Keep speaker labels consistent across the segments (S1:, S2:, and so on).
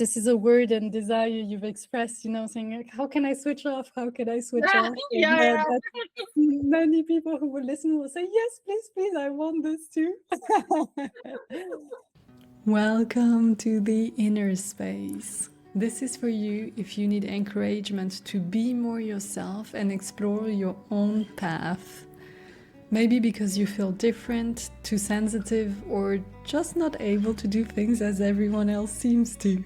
S1: This is a word and desire you've expressed, saying, like, how can I switch off? How can I switch off?
S2: Yeah.
S1: Many people who will listen will say, yes, please, I want this too. Welcome to the inner space. This is for you if you need encouragement to be more yourself and explore your own path. Maybe because you feel different, too sensitive, or just not able to do things as everyone else seems to.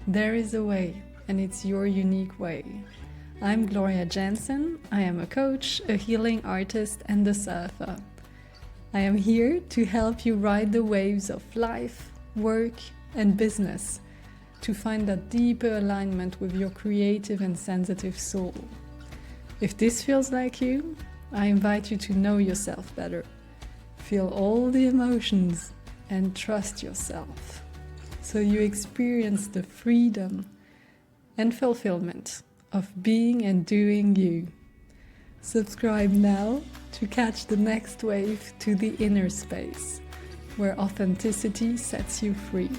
S1: There is a way, and it's your unique way. I'm Gloria Jansen. I am a coach, a healing artist, and a surfer. I am here to help you ride the waves of life, work, and business to find that deeper alignment with your creative and sensitive soul. If this feels like you, I invite you to know yourself better, feel all the emotions, and trust yourself, so you experience the freedom and fulfillment of being and doing you. Subscribe now to catch the next wave to the inner space, where authenticity sets you free.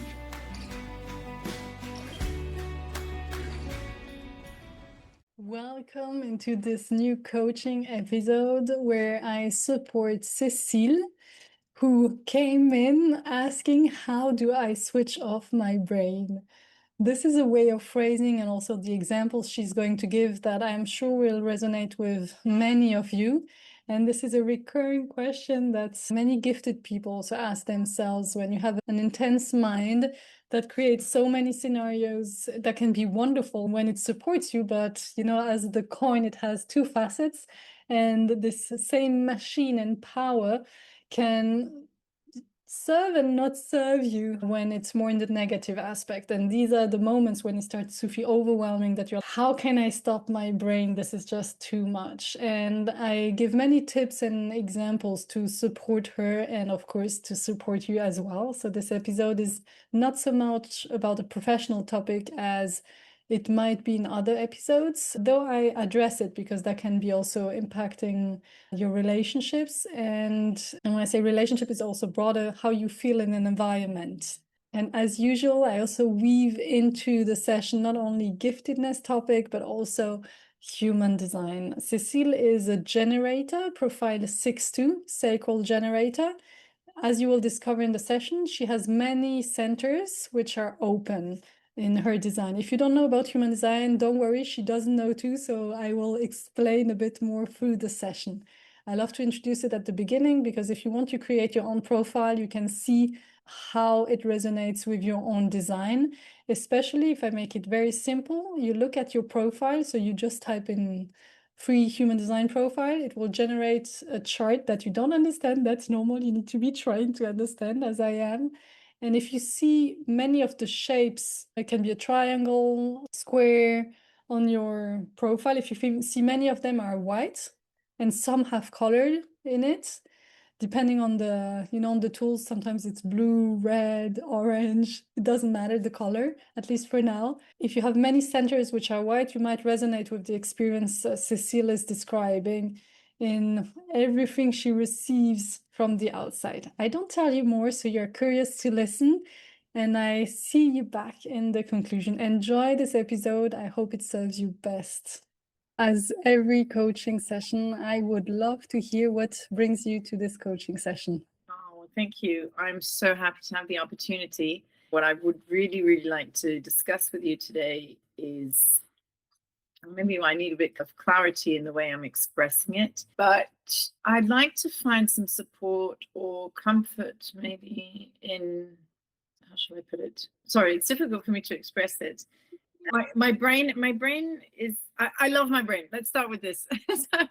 S1: Welcome into this new coaching episode where I support Cecile, who came in asking, how do I switch off my brain? This is a way of phrasing and also the examples she's going to give that I'm sure will resonate with many of you. And this is a recurring question that many gifted people also ask themselves when you have an intense mind that creates so many scenarios that can be wonderful when it supports you. But, as the coin, it has two facets. And this same machine and power can serve and not serve you when it's more in the negative aspect. And these are the moments when it starts to feel overwhelming, that you're, how can I stop my brain? This is just too much. And I give many tips and examples to support her and of course to support you as well. So this episode is not so much about a professional topic as it might be in other episodes, though I address it because that can be also impacting your relationships. And when I say relationship, it's also broader, how you feel in an environment. And as usual, I also weave into the session not only giftedness topic, but also human design. Cecile is a generator, profile 6-2, sacral generator. As you will discover in the session, she has many centers which are open in her design. If you don't know about human design, don't worry, she doesn't know too, so I will explain a bit more through the session. I love to introduce it at the beginning because if you want to create your own profile, you can see how it resonates with your own design, especially if I make it very simple. You look at your profile, so you just type in free human design profile, it will generate a chart that you don't understand. That's normal. You need to be trying to understand, as I am. And if you see many of the shapes, it can be a triangle, square on your profile. If you see many of them are white and some have color in it, depending on the, on the tools, sometimes it's blue, red, orange. It doesn't matter the color, at least for now. If you have many centers which are white, you might resonate with the experience Cecile is describing in everything she receives from the outside. I don't tell you more, so you're curious to listen, and I see you back in the conclusion. Enjoy this episode. I hope it serves you best. As every coaching session, I would love to hear what brings you to this coaching session.
S2: Oh, thank you. I'm so happy to have the opportunity. What I would really, really like to discuss with you today is, maybe I need a bit of clarity in the way I'm expressing it, but I'd like to find some support or comfort maybe in, how should I put it? Sorry, it's difficult for me to express it. My brain is, I love my brain. Let's start with this. So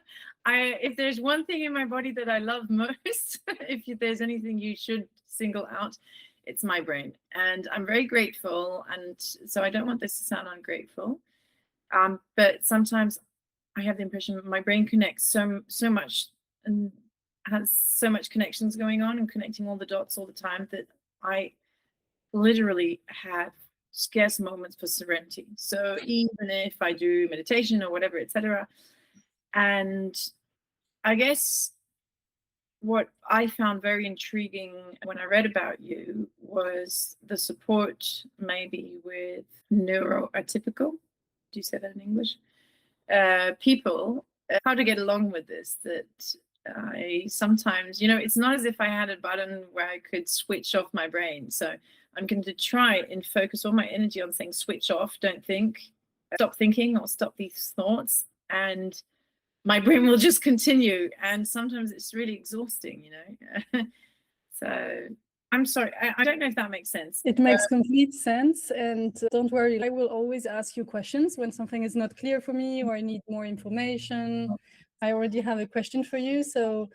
S2: if there's one thing in my body that I love most, if there's anything you should single out, it's my brain. And I'm very grateful. And so I don't want this to sound ungrateful. But sometimes I have the impression my brain connects so much and has so much connections going on and connecting all the dots all the time that I literally have scarce moments for serenity. So even if I do meditation or whatever, etc., and I guess what I found very intriguing when I read about you was the support maybe with neuroatypical, do you say that in English? People, how to get along with this, that I sometimes, it's not as if I had a button where I could switch off my brain. So I'm going to try and focus all my energy on saying switch off, don't think, stop thinking or stop these thoughts. And my brain will just continue. And sometimes it's really exhausting, So I'm sorry, I don't know if that makes sense.
S1: It makes complete sense. And don't worry, I will always ask you questions when something is not clear for me or I need more information. I already have a question for you. So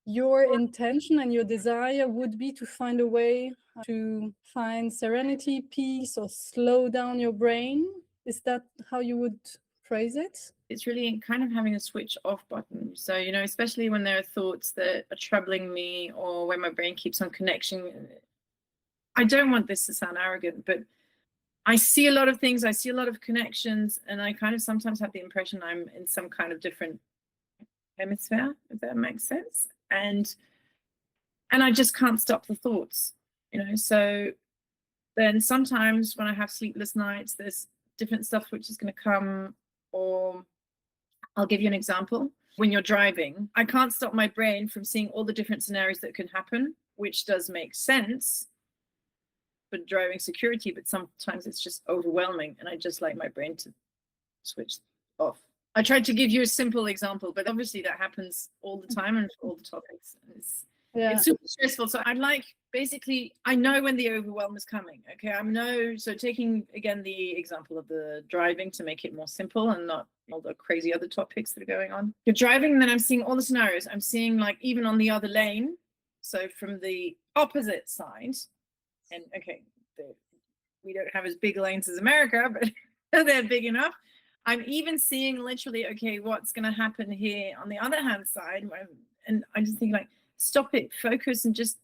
S1: your intention and your desire would be to find a way to find serenity, peace, or slow down your brain. Is that how you would phrase it?
S2: It's really kind of having a switch off button. So, especially when there are thoughts that are troubling me or when my brain keeps on connecting. I don't want this to sound arrogant, but I see a lot of things. I see a lot of connections, and I kind of sometimes have the impression I'm in some kind of different hemisphere, if that makes sense. And I just can't stop the thoughts, So then sometimes when I have sleepless nights, there's different stuff which is going to come. Or I'll give you an example. When you're driving, I can't stop my brain from seeing all the different scenarios that can happen, which does make sense for driving security, but sometimes it's just overwhelming, and I just like my brain to switch off. I tried to give you a simple example, but obviously that happens all the time and for all the topics. It's super stressful. So I know when the overwhelm is coming. Okay, so taking again the example of the driving to make it more simple and not all the crazy other topics that are going on. You're driving, and then I'm seeing all the scenarios. I'm seeing like even on the other lane, so from the opposite side, and okay, we don't have as big lanes as America, but they're big enough. I'm even seeing literally, okay, what's going to happen here on the other hand side, and I just think like, stop it, focus, and just,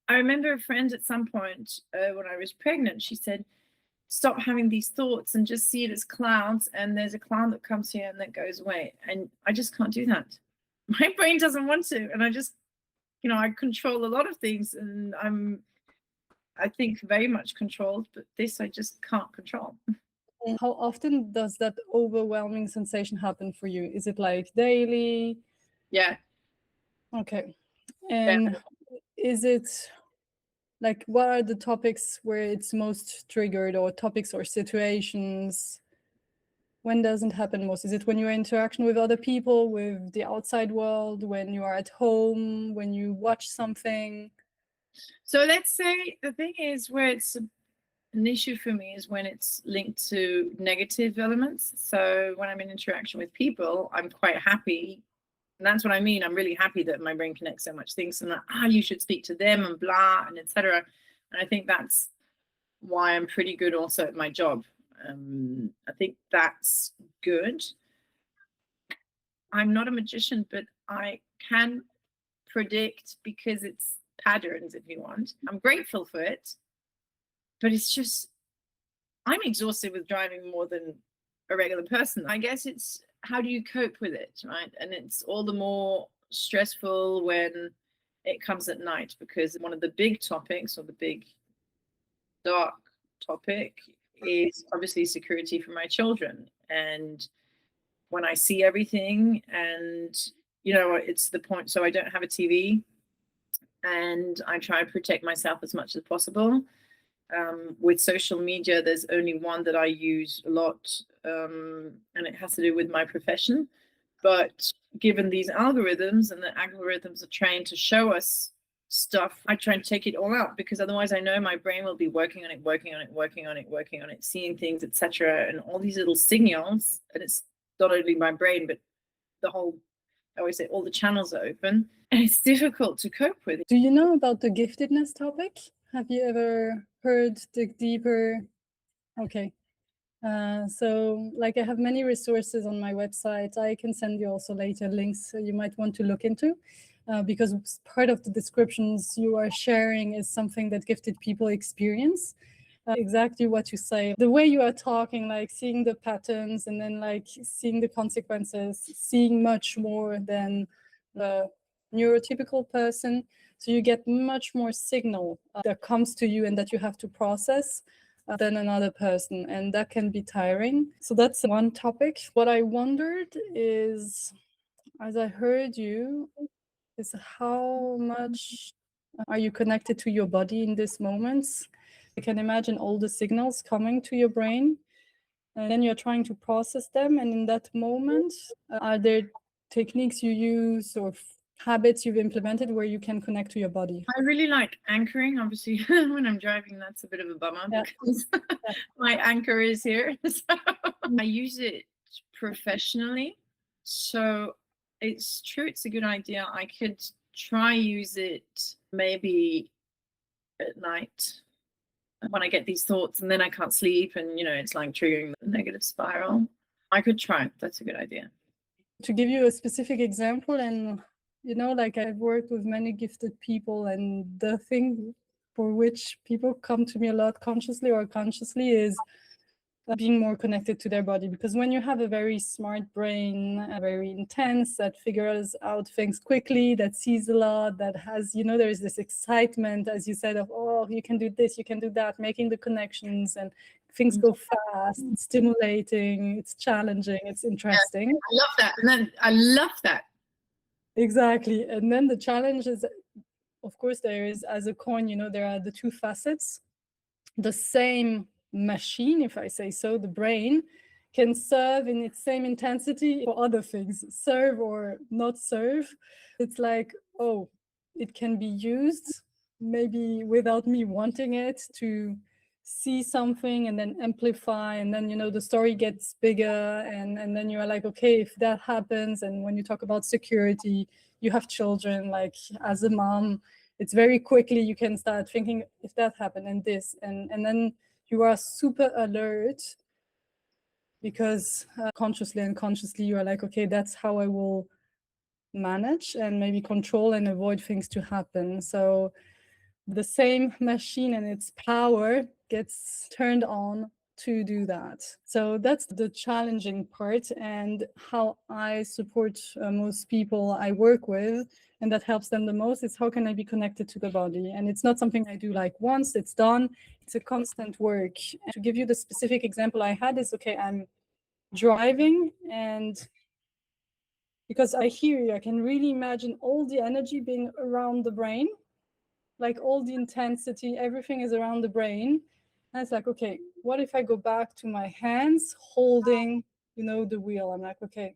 S2: I remember a friend at some point when I was pregnant, she said, stop having these thoughts and just see it as clouds, and there's a cloud that comes here and that goes away. And I just can't do that. My brain doesn't want to, and I just, I control a lot of things, and I think very much controlled, but this I just can't control.
S1: How often does that overwhelming sensation happen for you? Is it like daily?
S2: Yeah.
S1: Okay. And is it like, what are the topics where it's most triggered, or topics or situations? When does it happen most? Is it when you're in interaction with other people, with the outside world, when you are at home, when you watch something?
S2: So let's say the thing is where it's an issue for me is when it's linked to negative elements. So when I'm in interaction with people, I'm quite happy. And that's what I mean. I'm really happy that my brain connects so much things, and that, you should speak to them and blah, and etc. And I think that's why I'm pretty good also at my job. I think that's good. I'm not a magician, but I can predict because it's patterns, if you want. I'm grateful for it, but it's just, I'm exhausted with driving more than a regular person. I guess it's how do you cope with it, right? And it's all the more stressful when it comes at night, because one of the big topics, or the big dark topic, is obviously security for my children. And when I see everything, and it's the point, so I don't have a TV, and I try to protect myself as much as possible. With social media, there's only one that I use a lot, and it has to do with my profession. But given these algorithms, and the algorithms are trained to show us stuff, I try and take it all out, because otherwise I know my brain will be working on it, seeing things, etc. And all these little signals, and it's not only my brain, but the whole, I always say all the channels are open, and it's difficult to cope with.
S1: Do you know about the giftedness topic? Have you ever heard, dig deeper? Okay. So like, I have many resources on my website. I can send you also later links you might want to look into, because part of the descriptions you are sharing is something that gifted people experience. Exactly what you say. The way you are talking, like seeing the patterns, and then like seeing the consequences, seeing much more than the neurotypical person. So you get much more signal that comes to you and that you have to process than another person. And that can be tiring. So that's one topic. What I wondered is, as I heard you, is how much are you connected to your body in these moments? I can imagine all the signals coming to your brain, and then you're trying to process them. And in that moment, are there techniques you use or habits you've implemented where you can connect to your body?
S2: I really like anchoring. Obviously, when I'm driving, that's a bit of a bummer because my anchor is here. So I use it professionally. So it's true, it's a good idea. I could try use it maybe at night when I get these thoughts and then I can't sleep and, it's like triggering the negative spiral. I could try. That's a good idea.
S1: To give you a specific example, and like I've worked with many gifted people, and the thing for which people come to me a lot, consciously or unconsciously, is being more connected to their body. Because when you have a very smart brain, very intense, that figures out things quickly, that sees a lot, that has, there is this excitement, as you said, of, oh, you can do this, you can do that, making the connections, and things go fast, it's stimulating, it's challenging, it's interesting.
S2: I love that. And then I love that.
S1: Exactly. And then the challenge is, of course, there is, as a coin, there are the two facets. The same machine, if I say so, the brain, can serve in its same intensity for other things, serve or not serve. It's like, oh, it can be used maybe without me wanting it to see something and then amplify, and then the story gets bigger, and then you are like, okay, if that happens. And when you talk about security, you have children, like as a mom, it's very quickly you can start thinking, if that happened and this, and then you are super alert, because consciously and unconsciously you are like, okay, that's how I will manage and maybe control and avoid things to happen. So the same machine and its power gets turned on to do that. So that's the challenging part, and how I support most people I work with, and that helps them the most, is how can I be connected to the body? And it's not something I do like once, it's done. It's a constant work. And to give you the specific example I had is, okay, I'm driving, and because I hear you, I can really imagine all the energy being around the brain, like all the intensity, everything is around the brain. And it's like, okay, what if I go back to my hands holding, the wheel? I'm like, okay,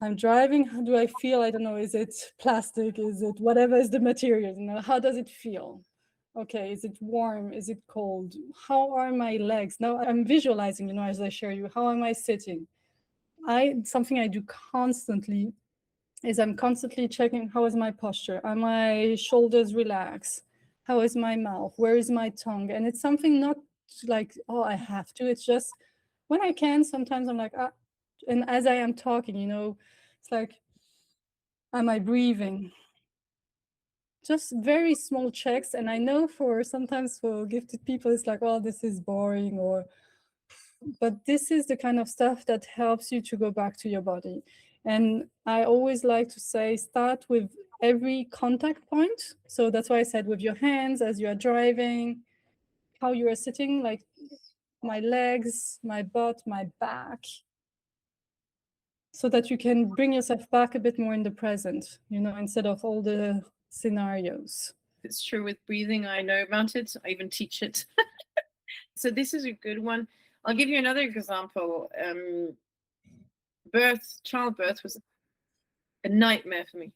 S1: I'm driving. How do I feel? I don't know. Is it plastic? Is it whatever is the material? How does it feel? Okay, is it warm? Is it cold? How are my legs? Now I'm visualizing, as I share you, how am I sitting? Something I do constantly is I'm constantly checking, how is my posture? Are my shoulders relaxed? How is my mouth? Where is my tongue? And it's something not like, oh, I have to. It's just when I can, sometimes I'm like, and as I am talking, it's like, am I breathing? Just very small checks. And I know sometimes for gifted people, it's like, oh, this is boring, but this is the kind of stuff that helps you to go back to your body. And I always like to say, start with every contact point. So that's why I said with your hands as you are driving, how you are sitting, like my legs, my butt, my back, so that you can bring yourself back a bit more in the present, instead of all the scenarios.
S2: It's true with breathing. I know about it. I even teach it. So this is a good one. I'll give you another example. Childbirth was a nightmare for me,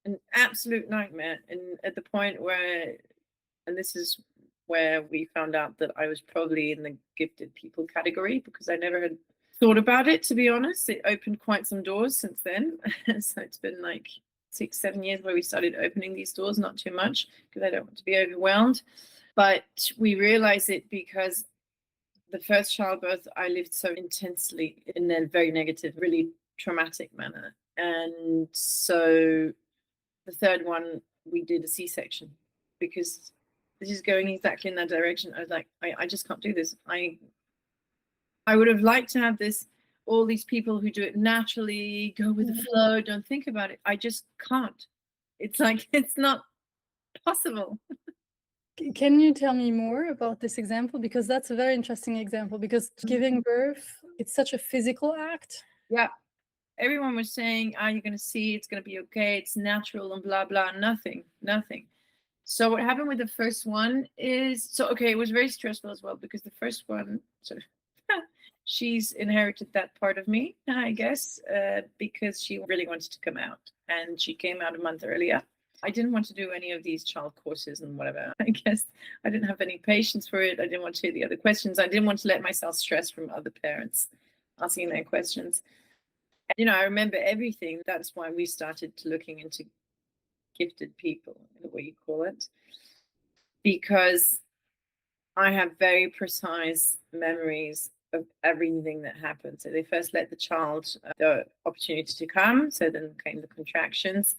S2: an absolute nightmare. And at the point where, and this is where we found out that I was probably in the gifted people category, because I never had thought about it, to be honest. It opened quite some doors since then. So it's been like 6-7 years where we started opening these doors, not too much, because I don't want to be overwhelmed. But we realized it because the first childbirth I lived so intensely in a very negative, really traumatic manner. And so the third one, we did a C-section, because this is going exactly in that direction. I was like, I just can't do this. I would have liked to have this. all these people who do it naturally, go with the flow, don't think about it. I just can't. It's like, it's not possible.
S1: Can you tell me more about this example? Because that's a very interesting example, because giving birth, it's such a physical act.
S2: Yeah. Everyone was saying, you're going to see, it's going to be okay, it's natural and blah, blah, nothing. So what happened with the first one is, it was very stressful as well, because the first one, she's inherited that part of me, I guess, because she really wanted to come out, and she came out a month earlier. I didn't want to do any of these child courses and whatever. I guess I didn't have any patience for it. I didn't want to hear the other questions. I didn't want to let myself stress from other parents asking their questions. I remember everything. That's why we started looking into gifted people, the way you call it, because I have very precise memories of everything that happened. So they first let the child the opportunity to come. So then came the contractions.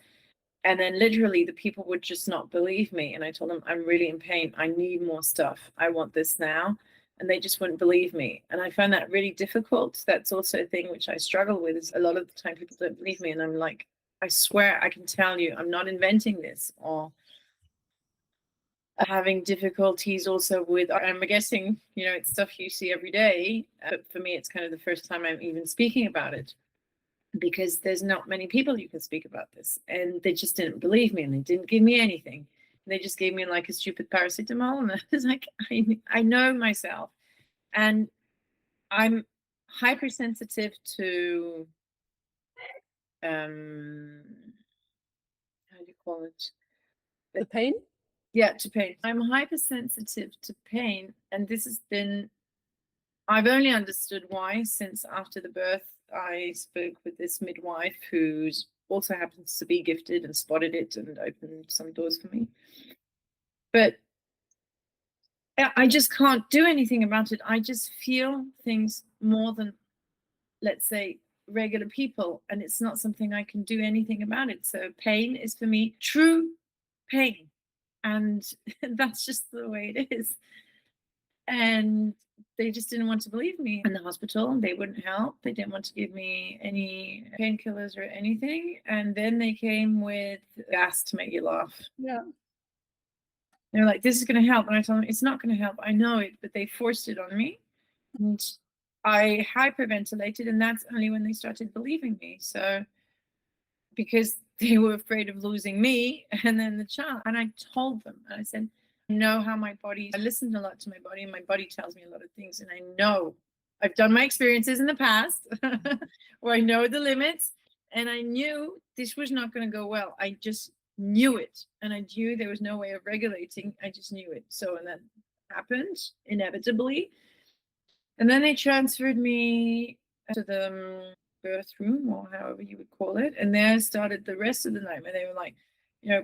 S2: And then literally the people would just not believe me. And I told them, I'm really in pain. I need more stuff. I want this now. And they just wouldn't believe me. And I found that really difficult. That's also a thing which I struggle with, is a lot of the time people don't believe me. And I'm like, I swear I can tell you, I'm not inventing this. Or having difficulties also with, I'm guessing, it's stuff you see every day. But for me, it's kind of the first time I'm even speaking about it, because there's not many people you can speak about this. And they just didn't believe me, and they didn't give me anything. They just gave me like a stupid paracetamol. And I was like, I know myself. And I'm hypersensitive to, how do you call it?
S1: The pain?
S2: Yeah, to pain. I'm hypersensitive to pain. And this has been, I've only understood why since after the birth. I spoke with this midwife who's also happens to be gifted and spotted it and opened some doors for me. But I just can't do anything about it. I just feel things more than, let's say, regular people, and it's not something I can do anything about it. So pain is for me true pain, and that's just the way it is. And they just didn't want to believe me in the hospital. They wouldn't help. They didn't want to give me any painkillers or anything. And then they came with gas to make you laugh.
S1: Yeah.
S2: They're like, this is going to help. And I told them, it's not going to help. I know it, but they forced it on me. And I hyperventilated, and that's only when they started believing me. So, because they were afraid of losing me and then the child. And I told them, and I said, I know how my body, I listened a lot to my body, and my body tells me a lot of things. And I know I've done my experiences in the past where I know the limits, and I knew this was not going to go well. I just knew it. And I knew there was no way of regulating. I just knew it. So, and that happened inevitably. And then they transferred me to the birth room, or however you would call it. And there started the rest of the nightmare. They were like,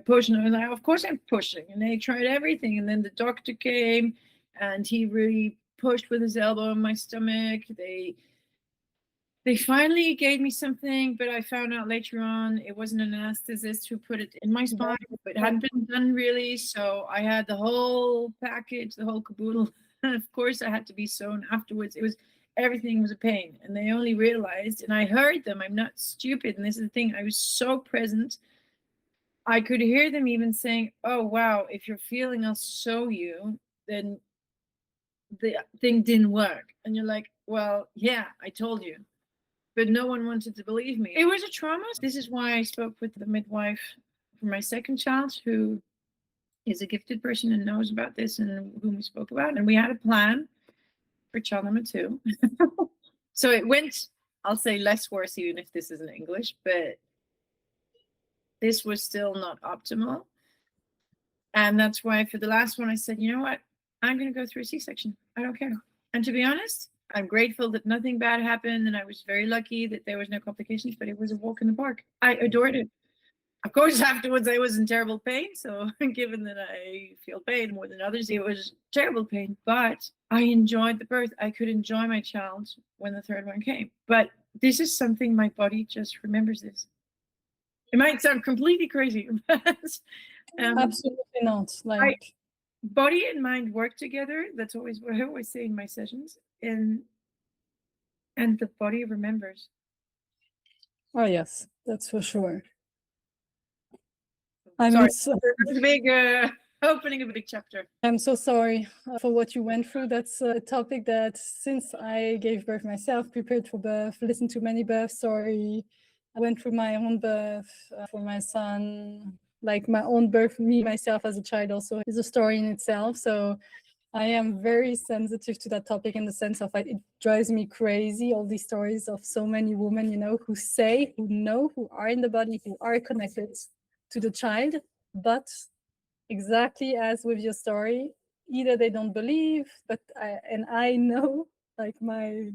S2: pushing. I was like, of course I'm pushing. And they tried everything. And then the doctor came, and he really pushed with his elbow in my stomach. They finally gave me something, but I found out later on it wasn't an anesthetist who put it in my spine. It hadn't been done really. So I had the whole package, the whole caboodle. And of course I had to be sewn afterwards. Everything was a pain. And they only realized, and I heard them, I'm not stupid. And this is the thing, I was so present. I could hear them even saying, oh, wow, if you're feeling us sew you, then the thing didn't work. And you're like, well, yeah, I told you. But no one wanted to believe me. It was a trauma. This is why I spoke with the midwife for my second child, who is a gifted person and knows about this, and whom we spoke about. And we had a plan for child number 2. So it went, I'll say, less worse, even if this isn't English, but this was still not optimal. And that's why for the last one, I said, you know what? I'm going to go through a C-section. I don't care. And to be honest, I'm grateful that nothing bad happened, and I was very lucky that there was no complications, but it was a walk in the park. I adored it. Of course, afterwards, I was in terrible pain. So given that I feel pain more than others, it was terrible pain. But I enjoyed the birth. I could enjoy my child when the third one came. But this is something my body just remembers this. It might sound completely crazy, but
S1: absolutely not. Like,
S2: body and mind work together. That's always what I always say in my sessions. And And the body remembers.
S1: Oh, yes, that's for sure.
S2: Sorry, that was a big opening of a big chapter.
S1: I'm so sorry for what you went through. That's a topic that since I gave birth myself, prepared for birth, listened to many birth stories, I went through my own birth for my son, like my own birth, me, myself as a child also is a story in itself. So I am very sensitive to that topic in the sense of like, it drives me crazy, all these stories of so many women, who say, who know, who are in the body, who are connected to the child, but exactly as with your story, either they don't believe, I know, like my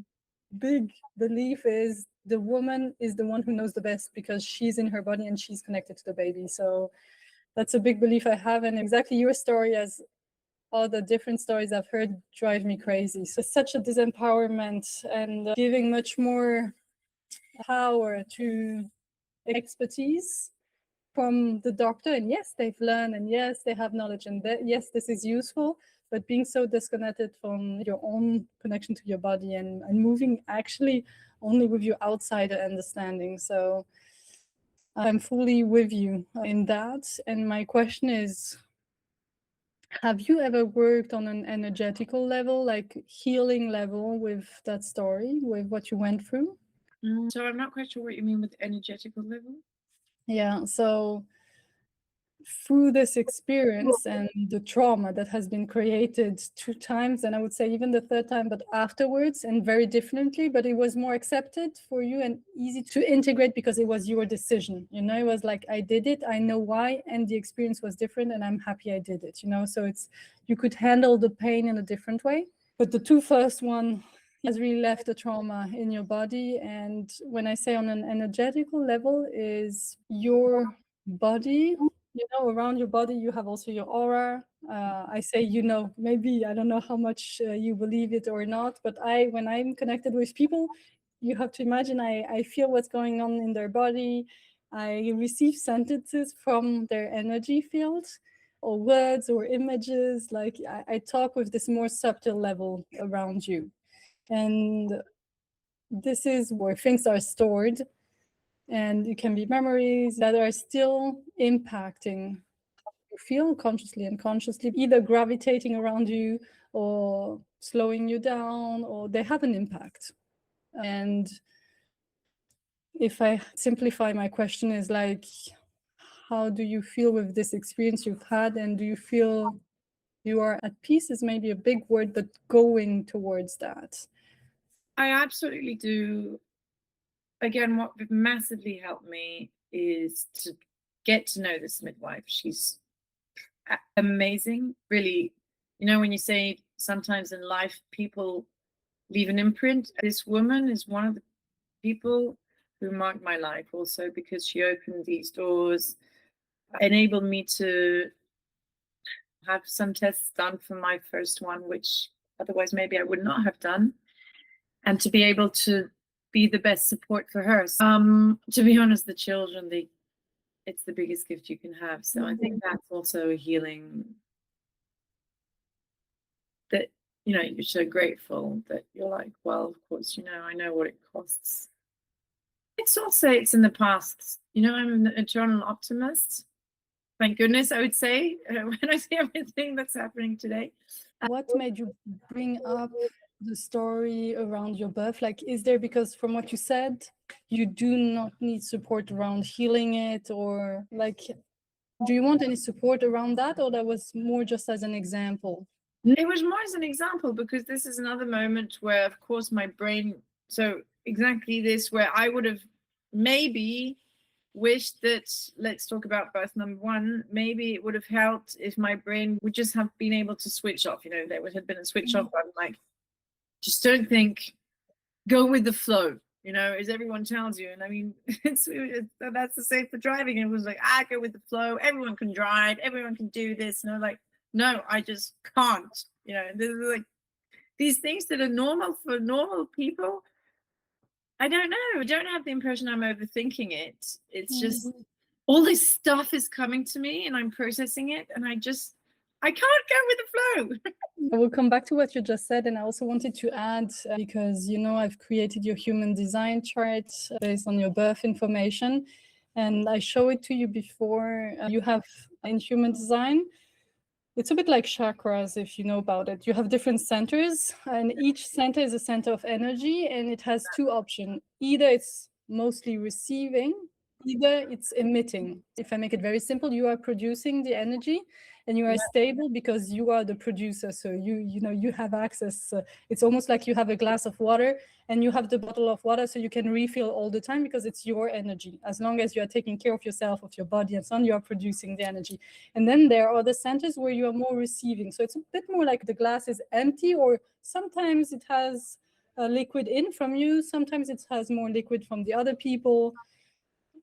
S1: big belief is the woman is the one who knows the best because she's in her body and she's connected to the baby. So that's a big belief I have, and exactly your story, as all the different stories I've heard, drive me crazy. So such a disempowerment and giving much more power to expertise from the doctor, and yes, they've learned, and yes, they have knowledge, and yes, this is useful, but being so disconnected from your own connection to your body and moving actually only with your outsider understanding. So I'm fully with you in that. And my question is, have you ever worked on an energetical level, like healing level, with that story, with what you went through?
S2: So I'm not quite sure what you mean with energetical level.
S1: Yeah, so through this experience and the trauma that has been created 2 times, and I would say even the third time, but afterwards and very differently, but it was more accepted for you and easy to integrate because it was your decision. It was like, I did it, I know why, and the experience was different, and I'm happy I did it. So you could handle the pain in a different way. But the two first one has really left the trauma in your body. And when I say on an energetical level, is your body, around your body, you have also your aura. I say, maybe I don't know how much you believe it or not, but when I'm connected with people, you have to imagine I feel what's going on in their body. I receive sentences from their energy field, or words or images. Like I talk with this more subtle level around you. And this is where things are stored. And it can be memories that are still impacting how you feel consciously and unconsciously, either gravitating around you or slowing you down, or they have an impact. And if I simplify my question, is like, how do you feel with this experience you've had? And do you feel you are at peace, is maybe a big word, but going towards that?
S2: I absolutely do. Again, what massively helped me is to get to know this midwife. She's amazing, really. When you say sometimes in life people leave an imprint, this woman is one of the people who marked my life also, because she opened these doors, enabled me to have some tests done for my first one, which otherwise maybe I would not have done, and to be able to be the best support for her. To be honest, the children, it's the biggest gift you can have. So I think that's also a healing that, you're so grateful that you're like, well, of course, I know what it costs. It's also, it's in the past. I'm an eternal optimist. Thank goodness, I would say, when I see everything that's happening today.
S1: What made you bring up the story around your birth? Like, is there, because from what you said, you do not need support around healing it, or like, do you want any support around that, or that was more just as an example?
S2: It was more as an example, because this is another moment where, of course, my brain, so exactly this, where I would have maybe wished that, let's talk about birth number one, maybe it would have helped if my brain would just have been able to switch off. There would have been a switch off button, like, just don't think, go with the flow, as everyone tells you. And I mean, that's the same for driving. It was like, go with the flow, everyone can drive, everyone can do this. And I'm like, no, I just can't. Like these things that are normal for normal people. I don't know. I don't have the impression I'm overthinking it. It's just all this stuff is coming to me and I'm processing it, and I can't go with the flow.
S1: I will come back to what you just said, and I also wanted to add, because I've created your human design chart based on your birth information, and I show it to you before. You have in human design, it's a bit like chakras, if you know about it. You have different centers, and each center is a center of energy, and it has two options. Either it's mostly receiving, either it's emitting. If I make it very simple, you are producing the energy, and you are stable because you are the producer. So you have access. It's almost like you have a glass of water and you have the bottle of water, so you can refill all the time because it's your energy. As long as you are taking care of yourself, of your body and so on, you are producing the energy. And then there are the centers where you are more receiving. So it's a bit more like the glass is empty, or sometimes it has a liquid in from you, sometimes it has more liquid from the other people.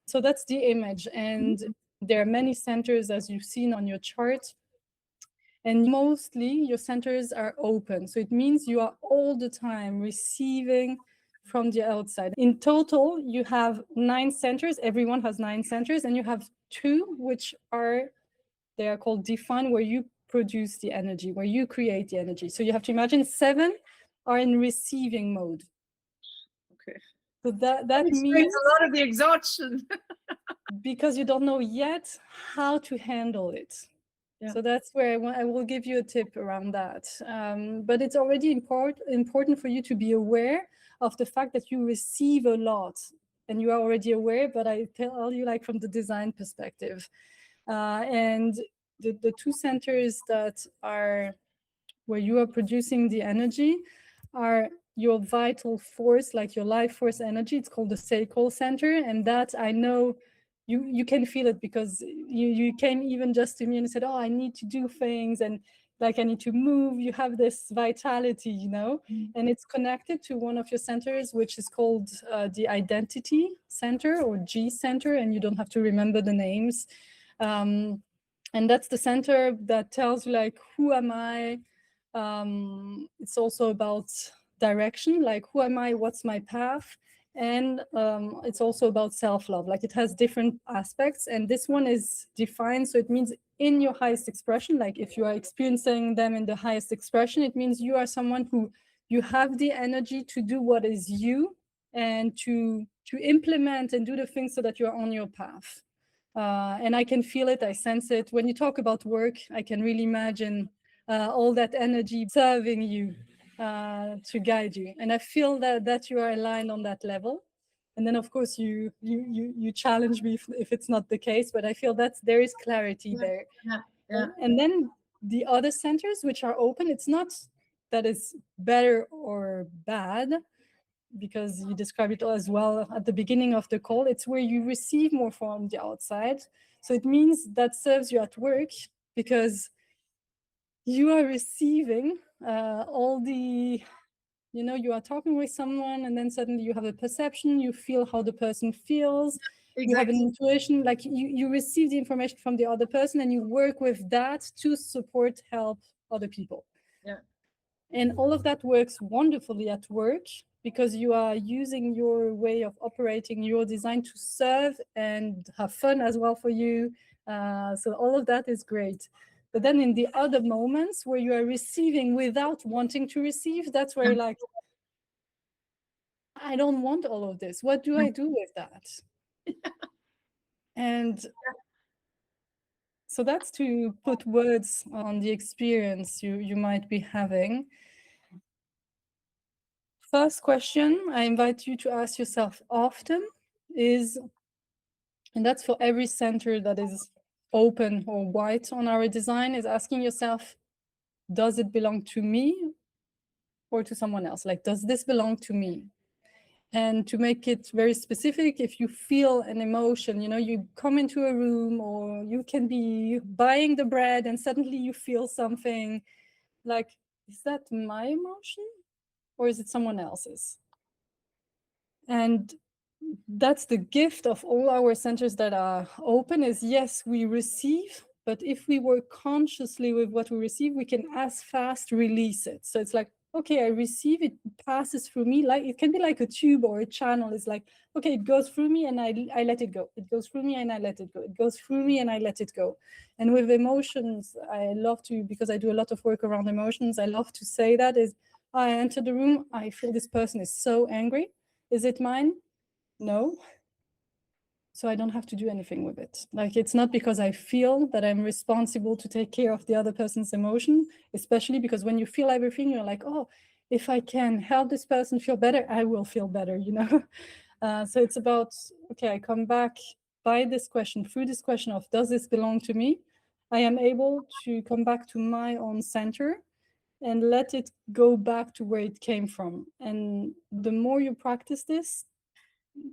S1: So that's the image. And there are many centers, as you've seen on your chart. And mostly your centers are open. So it means you are all the time receiving from the outside. In total, you have 9 centers. Everyone has 9 centers. And you have 2, which they are called defined, where you produce the energy, where you create the energy. So you have to imagine 7 are in receiving mode.
S2: Okay.
S1: So that means
S2: a lot of the exhaustion.
S1: Because you don't know yet how to handle it. Yeah. So that's where I will give you a tip around that. But it's already important for you to be aware of the fact that you receive a lot, and you are already aware, but I tell you, like, from the design perspective. And the 2 centers that are where you are producing the energy are your vital force, like your life force energy. It's called the sacral center, and that I know you can feel it, because you came even just to me and said, oh, I need to do things, and like I need to move. You have this vitality, and it's connected to one of your centers, which is called the identity center, or G center, and you don't have to remember the names. And that's the center that tells you, like, who am I? It's also about direction, like, who am I? What's my path? And it's also about self-love. Like, it has different aspects, and this one is defined. So it means in your highest expression, like if you are experiencing them in the highest expression, it means you are someone who you have the energy to do what is you, and to implement and do the things so that you are on your path. And I can feel it, I sense it. When you talk about work, I can really imagine all that energy serving you to guide you. And I feel that you are aligned on that level. And then, of course, you challenge me if it's not the case, but I feel that there is clarity there.
S2: Yeah.
S1: And then the other centers, which are open, it's not that it's better or bad, because you described it as well at the beginning of the call. It's where you receive more from the outside. So it means that serves you at work, because you are receiving all the, you are talking with someone, and then suddenly you have a perception, you feel how the person feels. Exactly. You have an intuition, like you receive the information from the other person, and you work with that to help other people.
S2: Yeah.
S1: And all of that works wonderfully at work, because you are using your way of operating, your design, to serve and have fun as well for you. So all of that is great. But then in the other moments where you are receiving without wanting to receive, that's where you're like, I don't want all of this. What do I do with that? And so that's to put words on the experience you might be having. First question I invite you to ask yourself often is, and that's for every center that is open or white on our design, is asking yourself, does it belong to me or to someone else? Like, does this belong to me? And to make it very specific, if you feel an emotion, you come into a room, or you can be buying the bread and suddenly you feel something, like, is that my emotion or is it someone else's? And that's the gift of all our centers that are open, is yes, we receive, but if we work consciously with what we receive, we can as fast release it. So it's like, okay, I receive it, passes through me. Like it can be like a tube or a channel. It's like, okay, it goes through me and I let it go. It goes through me and I let it go. It goes through me and I let it go. And with emotions, I love to, because I do a lot of work around emotions, I love to say that is, I enter the room, I feel this person is so angry. Is it mine? No. So I don't have to do anything with it. Like, it's not because I feel that I'm responsible to take care of the other person's emotion, especially because when you feel everything, you're like, oh, if I can help this person feel better, I will feel better, you know? So it's about, okay, I come back by this question, through this question of, does this belong to me? I am able to come back to my own center and let it go back to where it came from. And the more you practice this,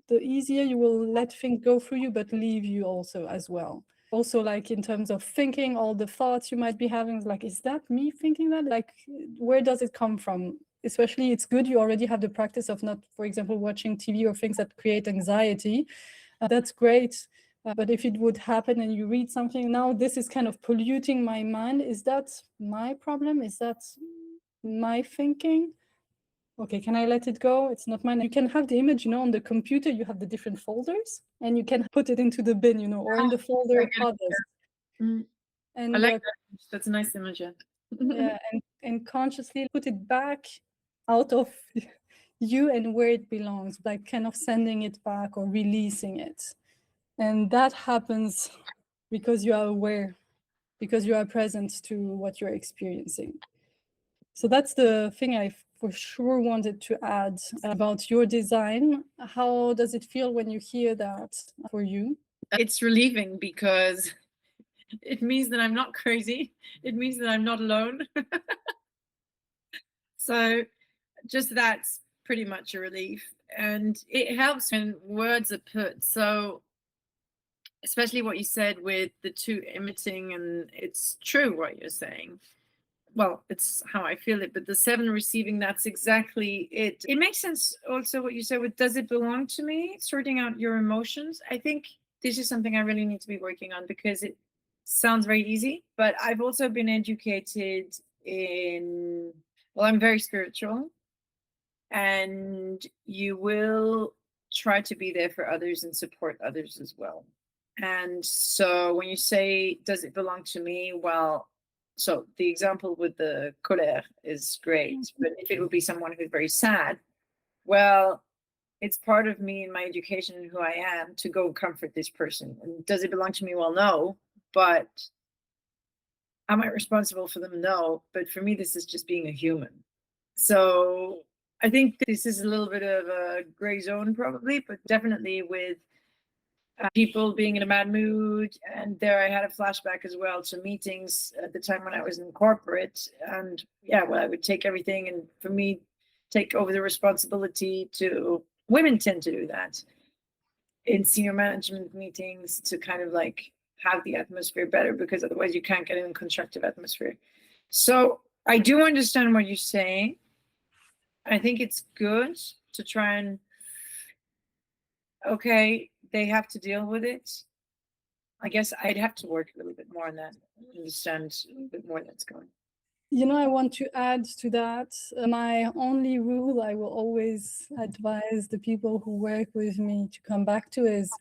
S1: the easier you will let things go through you, but leave you also as well. Also, like in terms of thinking, all the thoughts you might be having, like, is that me thinking that? Like, where does it come from? Especially, it's good you already have the practice of not, for example, watching TV or things that create anxiety. That's great. But if it would happen and you read something, now this is kind of polluting my mind. Is that my problem? Is that my thinking? Okay, can I let it go? It's not mine. You can have the image, on the computer, you have the different folders and you can put it into the bin, or in the folder others.
S2: Mm.
S1: And
S2: I like that. That's a nice image.
S1: yeah, and consciously put it back out of you and where it belongs, like kind of sending it back or releasing it. And that happens because you are aware, because you are present to what you're experiencing. So that's the thing I for sure wanted to add about your design. How does it feel when you hear that for you?
S2: It's relieving because it means that I'm not crazy. It means that I'm not alone. So just that's pretty much a relief. And it helps when words are put. So especially what you said with the two emitting, and it's true what you're saying. Well, it's how I feel it, but the seven receiving, that's exactly it. It makes sense also what you said with, does it belong to me? Sorting out your emotions. I think this is something I really need to be working on because it sounds very easy, but I've also been educated in, well, I'm very spiritual, and you will try to be there for others and support others as well. And so when you say, does it belong to me? Well, so the example with the colère is great, but if it would be someone who's very sad, well, it's part of me and my education and who I am to go comfort this person. And does it belong to me? Well, no, but am I responsible for them? No, but for me, this is just being a human. So I think this is a little bit of a gray zone probably, but definitely with people being in a bad mood. And there I had a flashback as well to meetings at the time when I was in corporate. And yeah, well, I would take everything and for me, take over the responsibility to, women tend to do that in senior management meetings to kind of like have the atmosphere better, because otherwise you can't get in a constructive atmosphere. So I do understand what you're saying. I think it's good to try and, okay, they have to deal with it. I guess I'd have to work a little bit more on that, understand a little bit more that's going.
S1: I want to add to that. My only rule I will always advise the people who work with me to come back to is,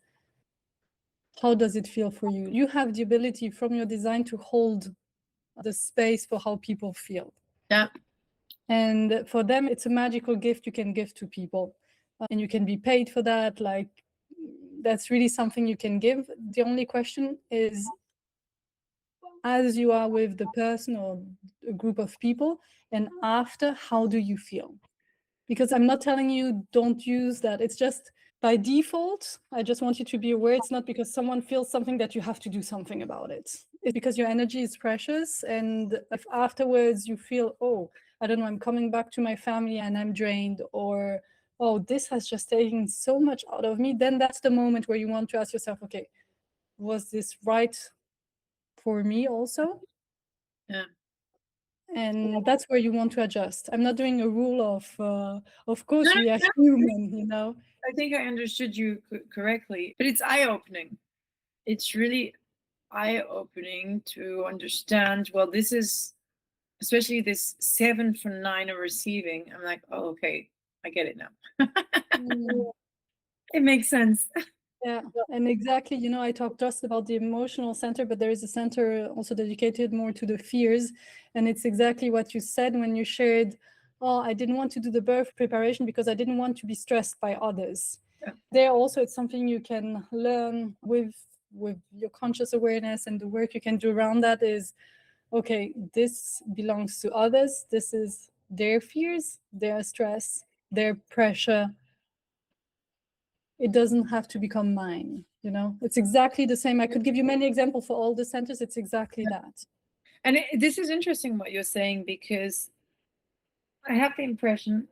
S1: how does it feel for you? You have the ability from your design to hold the space for how people feel.
S2: Yeah.
S1: And for them, it's a magical gift you can give to people. And you can be paid for that. Like, that's really something you can give. The only question is, as you are with the person or a group of people, and after, how do you feel? Because I'm not telling you don't use that. It's just by default, I just want you to be aware it's not because someone feels something that you have to do something about it. It's because your energy is precious. And if afterwards you feel, oh, I don't know, I'm coming back to my family and I'm drained, or, oh, this has just taken so much out of me, then that's the moment where you want to ask yourself, okay, was this right for me also?
S2: Yeah.
S1: And that's where you want to adjust. I'm not doing a rule of course we are human,
S2: I think I understood you correctly, but it's eye-opening. It's really eye-opening to understand, well, this is especially this 7 for 9 of receiving, I'm like, oh, okay, I get it now. It makes sense.
S1: Yeah, and exactly, I talked just about the emotional center, but there is a center also dedicated more to the fears. And it's exactly what you said when you shared, oh, I didn't want to do the birth preparation because I didn't want to be stressed by others.
S2: Yeah.
S1: There also, it's something you can learn with your conscious awareness, and the work you can do around that is, okay, this belongs to others. This is their fears, their stress, their pressure. It doesn't have to become mine. It's exactly the same. I could give you many examples for all the centers. It's exactly that.
S2: And this is interesting what you're saying, because I have the impression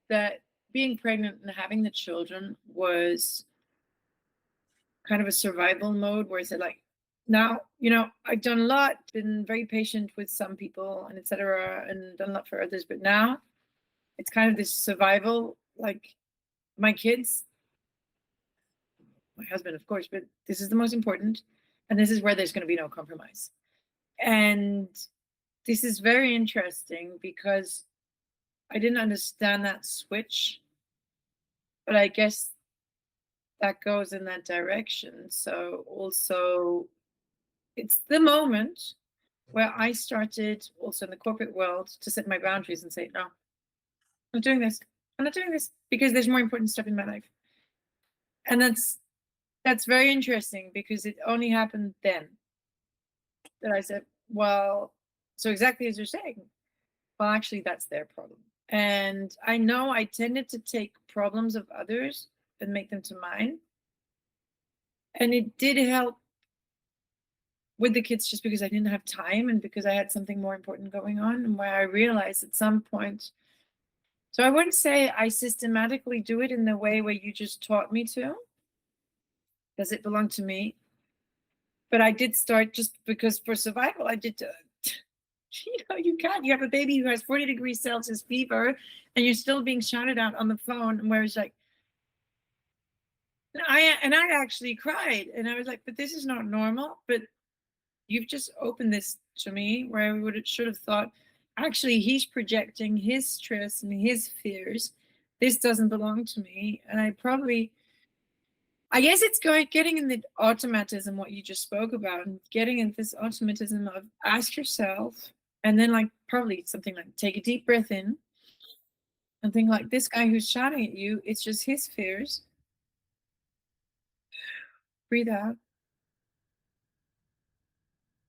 S2: that being pregnant and having the children was kind of a survival mode, where it's like, now, I've done a lot, been very patient with some people and etc., and done a lot for others, but now it's kind of this survival, like my kids, my husband, of course, but this is the most important, and this is where there's going to be no compromise. And this is very interesting because I didn't understand that switch, but I guess that goes in that direction. So also, it's the moment where I started also in the corporate world to set my boundaries and say, no, I'm not doing this. I'm not doing this because there's more important stuff in my life. And that's very interesting, because it only happened then that I said, well, so exactly as you're saying, well, actually, that's their problem. And I know I tended to take problems of others and make them to mine. And it did help with the kids, just because I didn't have time and because I had something more important going on, and where I realized at some point. So I wouldn't say I systematically do it in the way where you just taught me to. Does it belong to me? But I did start, just because for survival, I did. You can't. You have a baby who has 40 degrees Celsius fever, and you're still being shouted at on the phone, where it's like, I actually cried, and I was like, but this is not normal. But you've just opened this to me, where I should have thought, actually, he's projecting his stress and his fears. This doesn't belong to me. And I guess it's getting in the automatism, what you just spoke about, and getting in this automatism of ask yourself, and then like probably something like take a deep breath in and think like, this guy who's shouting at you, it's just his fears. Breathe out.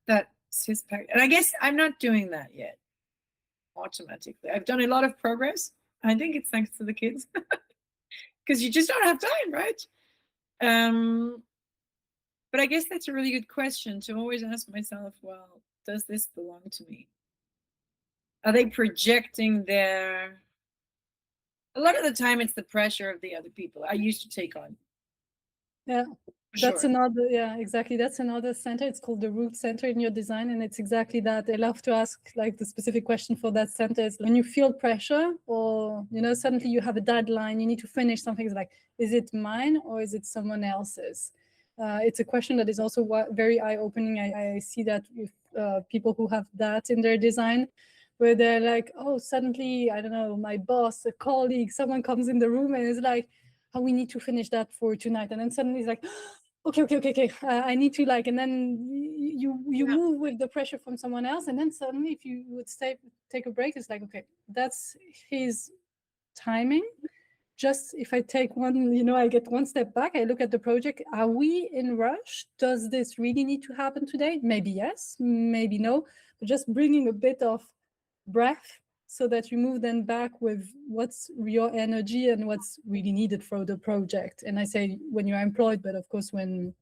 S2: That's his pack. And I guess I'm not doing that yet automatically. I've done a lot of progress. I think it's thanks to the kids, because you just don't have time, right? But I guess that's a really good question to always ask myself, well, does this belong to me? Are they projecting a lot of the time it's the pressure of the other people I used to take on.
S1: Yeah. That's another, yeah, exactly. That's another center. It's called the root center in your design. And it's exactly that. I love to ask like the specific question for that center is when you feel pressure, or, suddenly you have a deadline, you need to finish something. It's like, is it mine or is it someone else's? It's a question that is also very eye-opening. I see that with people who have that in their design, where they're like, oh, suddenly, I don't know, my boss, a colleague, someone comes in the room and is like, oh, we need to finish that for tonight. And then suddenly it's like, okay. I need to and then you move with the pressure from someone else. And then suddenly if you would take a break, it's like, okay, that's his timing. Just if I take one, I get one step back, I look at the project. Are we in rush? Does this really need to happen today? Maybe yes, maybe no. But just bringing a bit of breath so that you move then back with what's your energy and what's really needed for the project. And I say when you're employed, but of course, when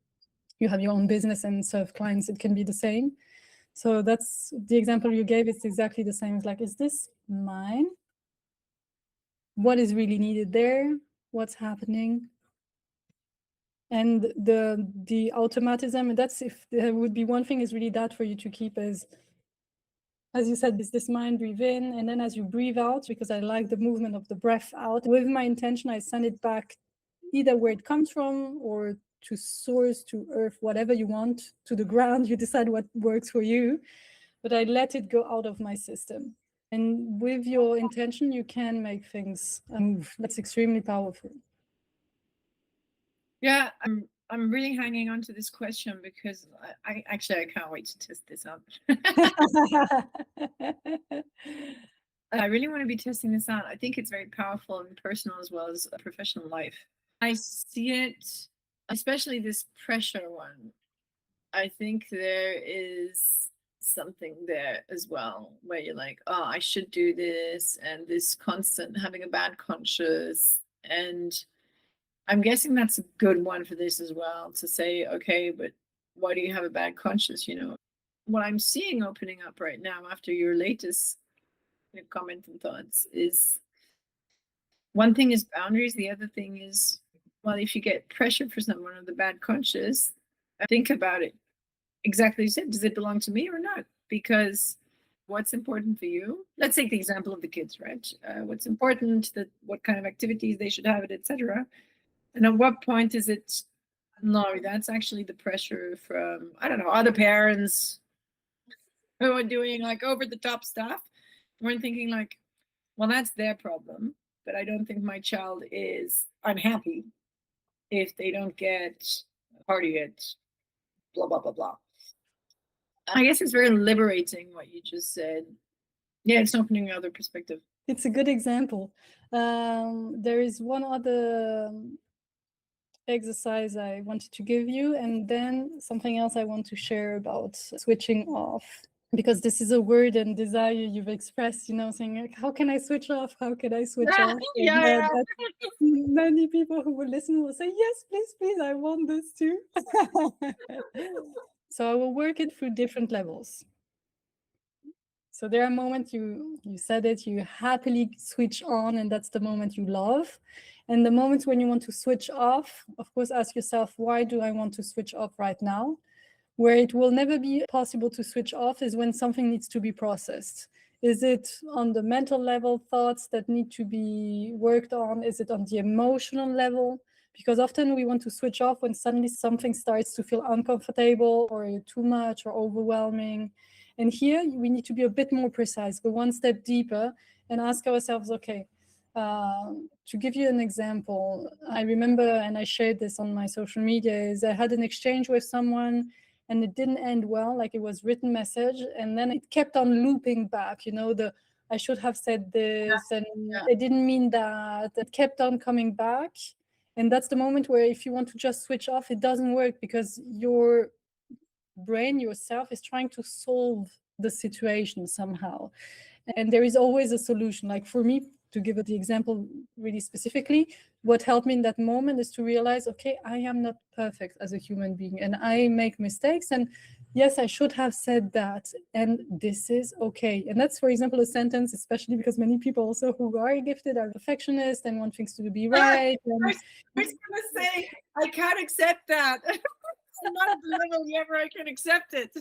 S1: you have your own business and serve clients, it can be the same. So that's the example you gave. It's exactly the same. It's like, is this mine? What is really needed there? What's happening? And the automatism, that's, if there would be one thing, is really that for you to keep as you said, is this mind, breathe in, and then as you breathe out, because I like the movement of the breath out, with my intention, I send it back either where it comes from or to source, to earth, whatever you want, to the ground. You decide what works for you. but I let it go out of my system. And with your intention, you can make things move. That's extremely powerful.
S2: Yeah, I'm really hanging on to this question because I actually I can't wait to test this out. I really want to be testing this out. I think it's very powerful in personal as well as professional life. I see it, especially this pressure one. I think there is something there as well where you're like, oh, I should do this, and this constant having a bad conscience. And I'm guessing that's a good one for this as well, to say, okay, but why do you have a bad conscience? You know, what I'm seeing opening up right now after your latest comment and thoughts is, one thing is boundaries. The other thing is, well, if you get pressure for someone of the bad conscience, think about it. Exactly as you said, does it belong to me or not? Because what's important for you? Let's take the example of the kids, right? What's important, that what kind of activities they should have, it, etc. And at what point is it, no, that's actually the pressure from, I don't know, other parents who are doing like over the top stuff. We're thinking like, well, that's their problem, but I don't think my child is unhappy if they don't get party it, blah, blah, blah, blah. I guess it's very liberating what you just said. Yeah, it's opening another perspective.
S1: It's a good example. There is one other exercise I wanted to give you, and then something else I want to share about switching off, because this is a word and desire you've expressed, saying like, how can I switch off? How can I switch off?
S2: Yeah.
S1: Many people who will listen will say, yes, please, I want this too. So I will work it through different levels. So there are moments you said it, you happily switch on, and that's the moment you love. And the moments when you want to switch off, of course, ask yourself, why do I want to switch off right now? Where it will never be possible to switch off is when something needs to be processed. Is it on the mental level, thoughts that need to be worked on? Is it on the emotional level? Because often we want to switch off when suddenly something starts to feel uncomfortable or too much or overwhelming. And here we need to be a bit more precise, go one step deeper and ask ourselves, okay, to give you an example, I remember, and I shared this on my social media, is I had an exchange with someone and it didn't end well, like it was written message, and then it kept on looping back, I should have said this, and I didn't mean that. It kept on coming back. And that's the moment where if you want to just switch off, it doesn't work, because your brain, yourself, is trying to solve the situation somehow. And there is always a solution. Like for me, to give the example really specifically, what helped me in that moment is to realize, okay, I am not perfect as a human being and I make mistakes. And yes, I should have said that. And this is okay. And that's, for example, a sentence, especially because many people also who are gifted are perfectionists and want things to be right.
S2: I was going to say, I can't accept that. I'm not at the level yet where I can accept it.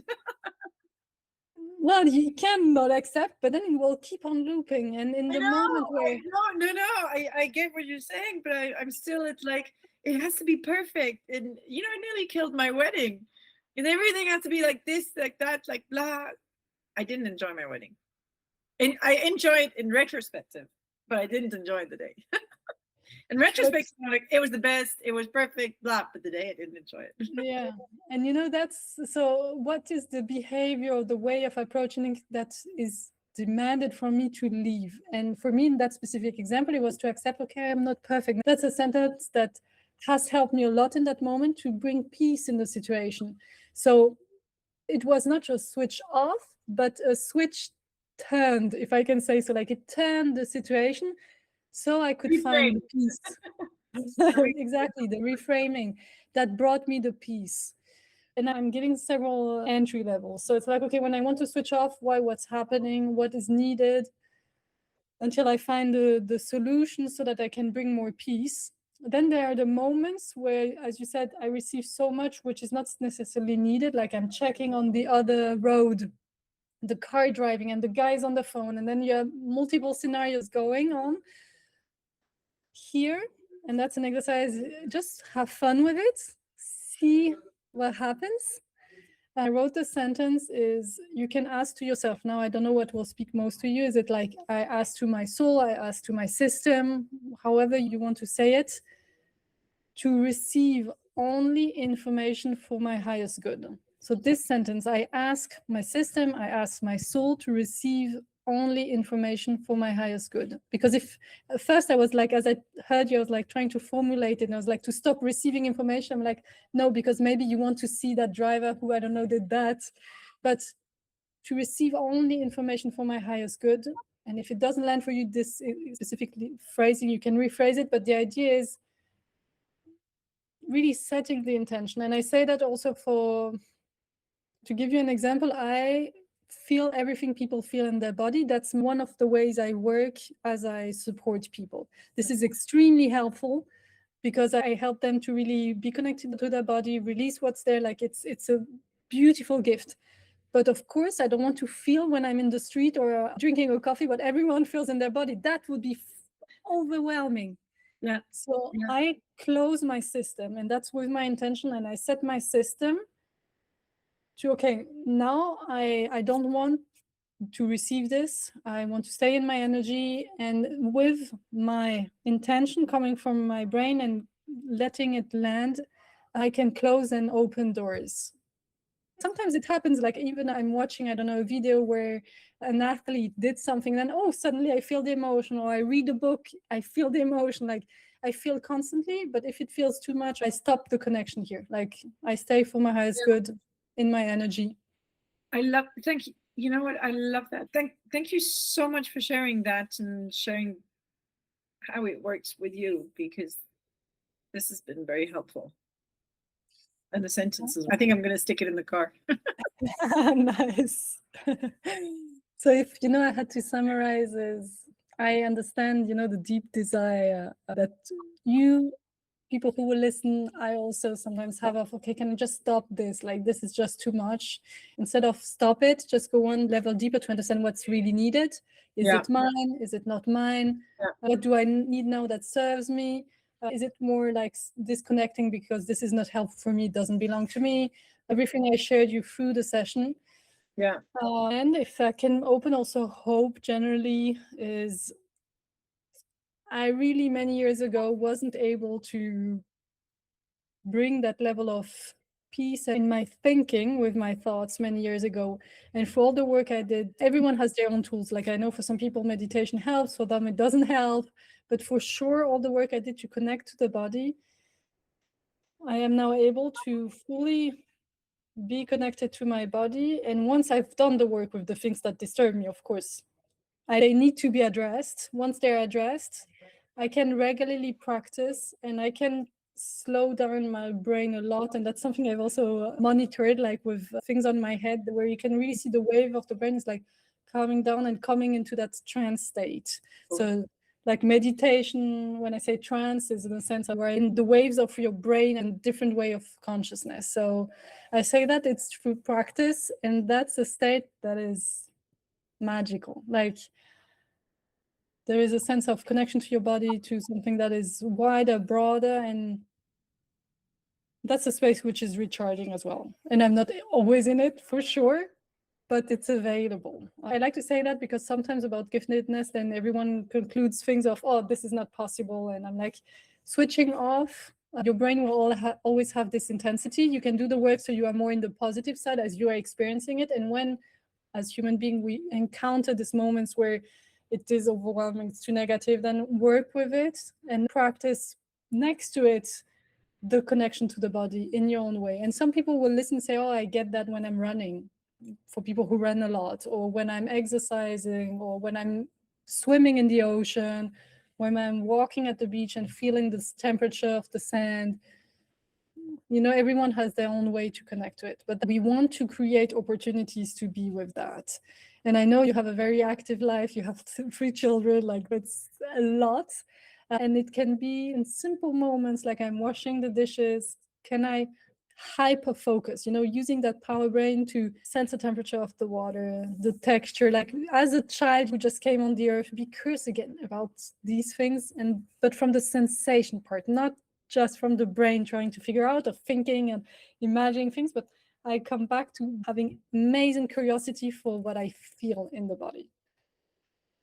S1: Well, you cannot accept, but then it will keep on looping. And in the moment where...
S2: No, I get what you're saying, but I'm still, it's like, it has to be perfect. And, I nearly killed my wedding. And everything has to be like this, like that, like blah. I didn't enjoy my wedding. And I enjoyed in retrospective, but I didn't enjoy the day. In retrospect, like, it was the best, it was perfect, blah, but the day I didn't enjoy it.
S1: Yeah. And that's, so what is the behavior or the way of approaching it that is demanded from me to leave? And for me, in that specific example, it was to accept, okay, I'm not perfect. That's a sentence that has helped me a lot in that moment to bring peace in the situation. So it was not just switch off, but a switch turned, if I can say so. Like it turned the situation so I could find the peace. Exactly, the reframing that brought me the peace. And I'm giving several entry levels. So it's like, okay, when I want to switch off, what's happening, what is needed, until I find the solution so that I can bring more peace. Then there are the moments where, as you said, I receive so much which is not necessarily needed, like I'm checking on the other road, the car driving, and the guy's on the phone, and then you have multiple scenarios going on here. And that's an exercise, just have fun with it, see what happens. I wrote the sentence is, you can ask to yourself. Now, I don't know what will speak most to you. Is it like, I ask to my soul, I ask to my system, however you want to say it, to receive only information for my highest good. So this sentence, I ask my system, I ask my soul to receive only information for my highest good. Because if at first I was like, as I heard you, I was like trying to formulate it, and I was like, to stop receiving information. I'm like, no, because maybe you want to see that driver who, I don't know, did that. But to receive only information for my highest good. And if it doesn't land for you, this specifically phrasing, you can rephrase it. But the idea is really setting the intention. And I say that also to give you an example, I feel everything people feel in their body. That's one of the ways I work as I support people. This is extremely helpful because I help them to really be connected to their body, release what's there. Like it's a beautiful gift. But of course, I don't want to feel when I'm in the street or drinking a coffee what everyone feels in their body. That would be overwhelming.
S2: Yeah.
S1: So I close my system, and that's with my intention. And I set my system to, okay, now I don't want to receive this. I want to stay in my energy, and with my intention coming from my brain and letting it land, I can close and open doors. Sometimes it happens, like even I'm watching, I don't know, a video where an athlete did something, then suddenly I feel the emotion, or I read a book, I feel the emotion, like I feel constantly. But if it feels too much, I stop the connection here. Like I stay for my highest good in my energy.
S2: Thank you. You know what? I love that. Thank you so much for sharing that and sharing how it works with you, because this has been very helpful. And the sentences, I think I'm going to stick it in the car.
S1: Nice. So if, I had to summarize, is I understand, the deep desire that you people who will listen, I also sometimes have of, okay, can I just stop this? Like, this is just too much. Instead of stop it, just go one level deeper to understand what's really needed. Is it mine? Is it not mine? What do I need now that serves me? Is it more like disconnecting because this is not helpful for me, it doesn't belong to me? Everything I shared you through the session.
S2: Yeah.
S1: And if I can open also hope generally, is I really many years ago wasn't able to bring that level of peace in my thinking with my thoughts many years ago. And for all the work I did, everyone has their own tools. Like I know for some people meditation helps, for them it doesn't help. But for sure, all the work I did to connect to the body, I am now able to fully be connected to my body. And once I've done the work with the things that disturb me, of course, they need to be addressed. Once they're addressed, I can regularly practice, and I can slow down my brain a lot. And that's something I've also monitored, like with things on my head, where you can really see the wave of the brain is like calming down and coming into that trance state. So like meditation, when I say trance, is in the sense of where in the waves of your brain and different way of consciousness. So I say that it's through practice, and that's a state that is magical. Like there is a sense of connection to your body, to something that is wider, broader, and that's a space which is recharging as well. And I'm not always in it for sure, but it's available. I like to say that because sometimes about giftedness, then everyone concludes things of, oh, this is not possible. And I'm like, switching off, your brain will always have this intensity. You can do the work so you are more in the positive side as you are experiencing it. And when, as human beings, we encounter these moments where it is overwhelming, it's too negative, then work with it and practice next to it the connection to the body in your own way. And some people will listen and say, oh, I get that when I'm running, for people who run a lot, or when I'm exercising, or when I'm swimming in the ocean, when I'm walking at the beach and feeling the temperature of the sand. Everyone has their own way to connect to it, but we want to create opportunities to be with that. And I know you have a very active life, you have 3 children, like that's a lot. And it can be in simple moments, like I'm washing the dishes, can I hyper focus, using that power brain to sense the temperature of the water, the texture. Like as a child who just came on the earth, be curious again about these things, but from the sensation part, not just from the brain trying to figure out or thinking and imagining things, but I come back to having amazing curiosity for what I feel in the body.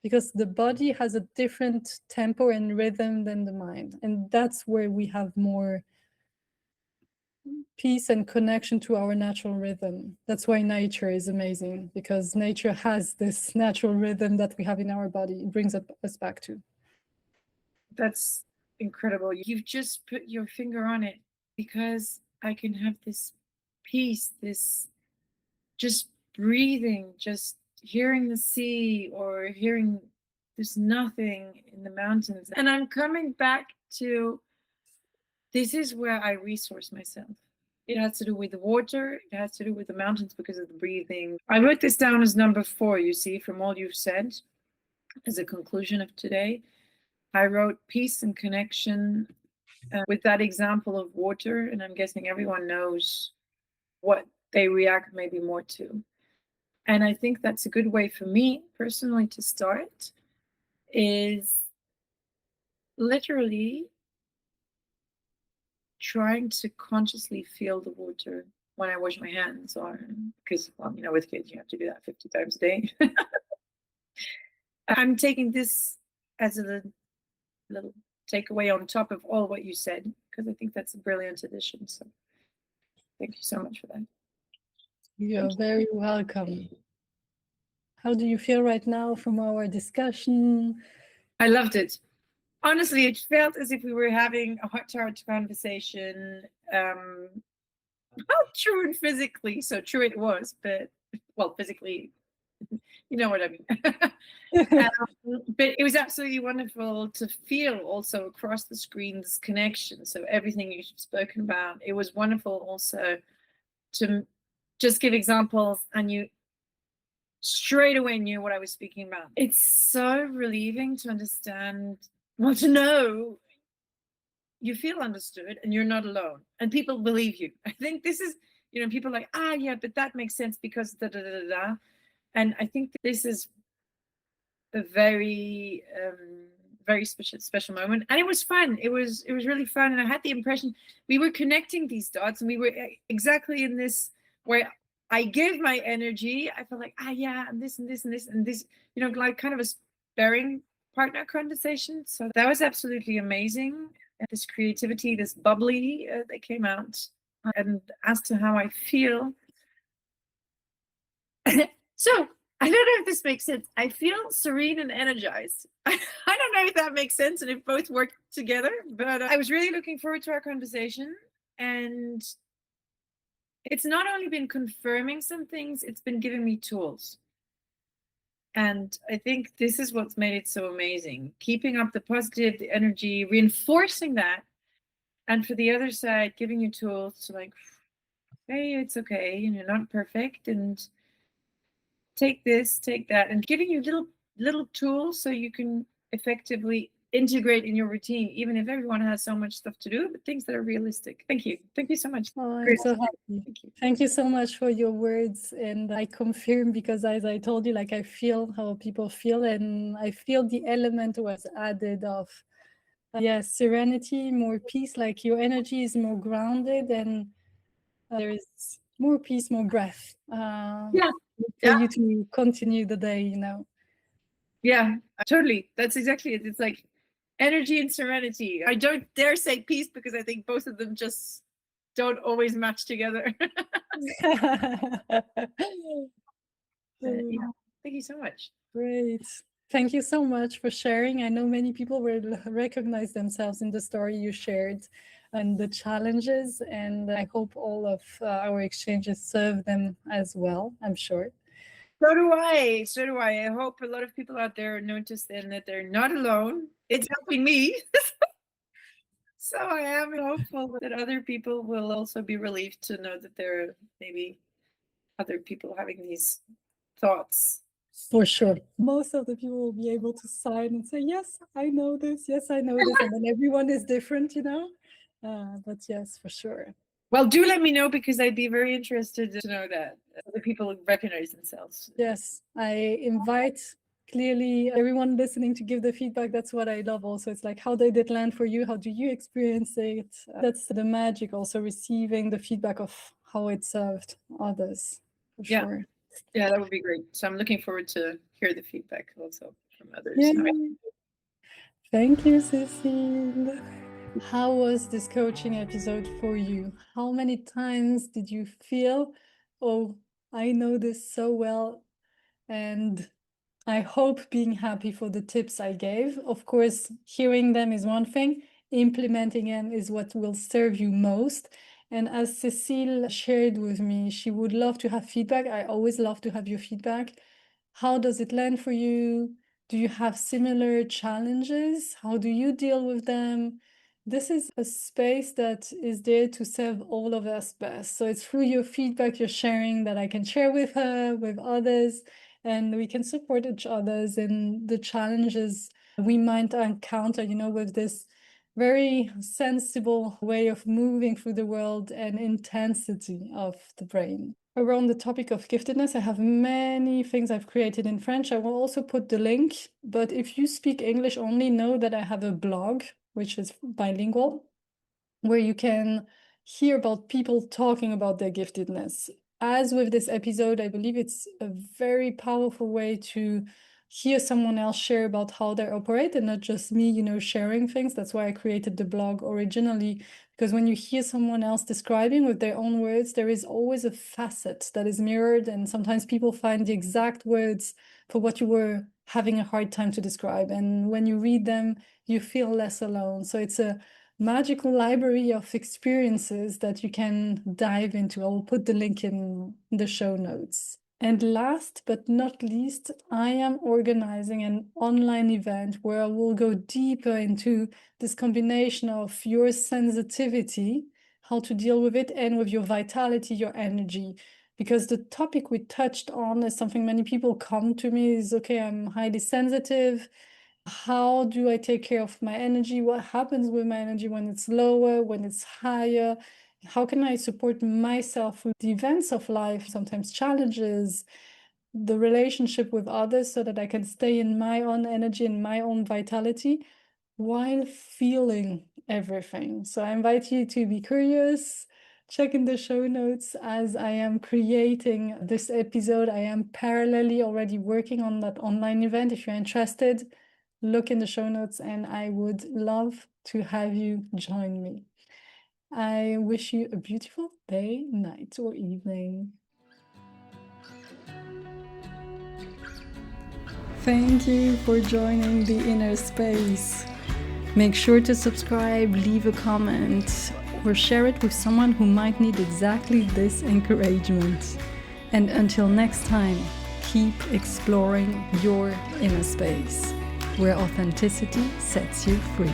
S1: Because the body has a different tempo and rhythm than the mind. And that's where we have more peace and connection to our natural rhythm. That's why nature is amazing, because nature has this natural rhythm that we have in our body. It brings us back to.
S2: That's incredible. You've just put your finger on it, because I can have this peace, this just breathing, just hearing the sea or hearing there's nothing in the mountains. And I'm coming back to, this is where I resource myself. It has to do with the water. It has to do with the mountains because of the breathing. I wrote this down as number 4, you see, from all you've said, as a conclusion of today. I wrote peace and connection with that example of water, and I'm guessing everyone knows what they react maybe more to. And I think that's a good way for me personally to start, is literally trying to consciously feel the water when I wash my hands, or because, well, you know, with kids you have to do that 50 times a day. I'm taking this as a little takeaway on top of all what you said, because I think that's a brilliant addition. So thank you so much for that.
S1: You're very welcome. How do you feel right now from our discussion?
S2: I loved it. Honestly, it felt as if we were having a heart-to-heart conversation. Not true and physically, so true it was, but, well, physically, you know what I mean. But it was absolutely wonderful to feel also across the screen this connection. So everything you've spoken about, it was wonderful also to just give examples, and you straight away knew what I was speaking about. It's so relieving to understand, well, to know you feel understood and you're not alone and people believe you. I think this is, you know, people are like, yeah, but that makes sense because da da da da. And I think this is a very very special moment, and it was fun. It was really fun, and I had the impression we were connecting these dots, and we were exactly in this where I give my energy. I felt like, yeah, and this and this and this and this, you know, like kind of a sparring partner conversation. So that was absolutely amazing. And this creativity, this bubbly that came out. And as to how I feel, so I don't know if this makes sense. I feel serene and energized. I don't know if that makes sense and if both work together, but I was really looking forward to our conversation. And it's not only been confirming some things, it's been giving me tools. And I think this is what's made it so amazing. Keeping up the positive, the energy, reinforcing that. And for the other side, giving you tools to like, hey, it's okay, and you're not perfect, and take this, take that, and giving you little tools so you can effectively integrate in your routine, even if everyone has so much stuff to do, but things that are realistic. Thank you so much.
S1: Oh, I'm so happy. Thank you so much for your words. And I confirm, because as I told you, like, I feel how people feel, and I feel the element was added of yes, serenity, more peace, like your energy is more grounded, and there is more peace, more breath for you to continue the day, you know.
S2: Yeah, totally. That's exactly it. It's like energy and serenity. I don't dare say peace because I think both of them just don't always match together. Yeah, thank you so much.
S1: Great. Thank you so much for sharing. I know many people will recognize themselves in the story you shared and the challenges, and I hope all of our exchanges serve them as well, I'm sure.
S2: So do I. I hope a lot of people out there notice then that they're not alone. It's helping me. So I am hopeful that other people will also be relieved to know that there are maybe other people having these thoughts.
S1: For sure. Most of the people will be able to sign and say, yes, I know this. Yes, I know this. And then everyone is different, you know. But yes, for sure.
S2: Well, do let me know, because I'd be very interested to know that other people recognize themselves.
S1: Yes, I invite clearly everyone listening to give the feedback. That's what I love also. It's like, how did it land for you? How do you experience it? That's the magic, also receiving the feedback of how it served others, for sure.
S2: Yeah, that would be great. So I'm looking forward to hear the feedback also from others.
S1: Yeah. Thank you, Cecile. How was this coaching episode for you? How many times did you feel, oh, I know this so well, and I hope being happy for the tips I gave? Of course, hearing them is one thing, implementing them is what will serve you most. And as Cecile shared with me, she would love to have feedback. I always love to have your feedback. How does it land for you? Do you have similar challenges? How do you deal with them? This is a space that is there to serve all of us best. So it's through your feedback you're sharing that I can share with her, with others, and we can support each other's in the challenges we might encounter, with this very sensible way of moving through the world and intensity of the brain. Around the topic of giftedness, I have many things I've created in French. I will also put the link, but if you speak English only, know that I have a blog, which is bilingual, where you can hear about people talking about their giftedness. As with this episode, I believe it's a very powerful way to hear someone else share about how they operate and not just me, sharing things. That's why I created the blog originally, because when you hear someone else describing with their own words, there is always a facet that is mirrored, and sometimes people find the exact words for what you were having a hard time to describe. And when you read them, you feel less alone. So it's a magical library of experiences that you can dive into. I will put the link in the show notes. And last but not least, I am organizing an online event where I will go deeper into this combination of your sensitivity, how to deal with it, and with your vitality, your energy. Because the topic we touched on is something many people come to me is, okay, I'm highly sensitive. How do I take care of my energy? What happens with my energy when it's lower, when it's higher? How can I support myself with the events of life, sometimes challenges, the relationship with others, so that I can stay in my own energy and my own vitality while feeling everything? So I invite you to be curious. Check in the show notes. As I am creating this episode, I am parallelly already working on that online event. If you're interested, look in the show notes, and I would love to have you join me. I wish you a beautiful day, night, or evening. Thank you for joining the inner space. Make sure to subscribe, leave a comment, or share it with someone who might need exactly this encouragement. And until next time, keep exploring your inner space, where authenticity sets you free.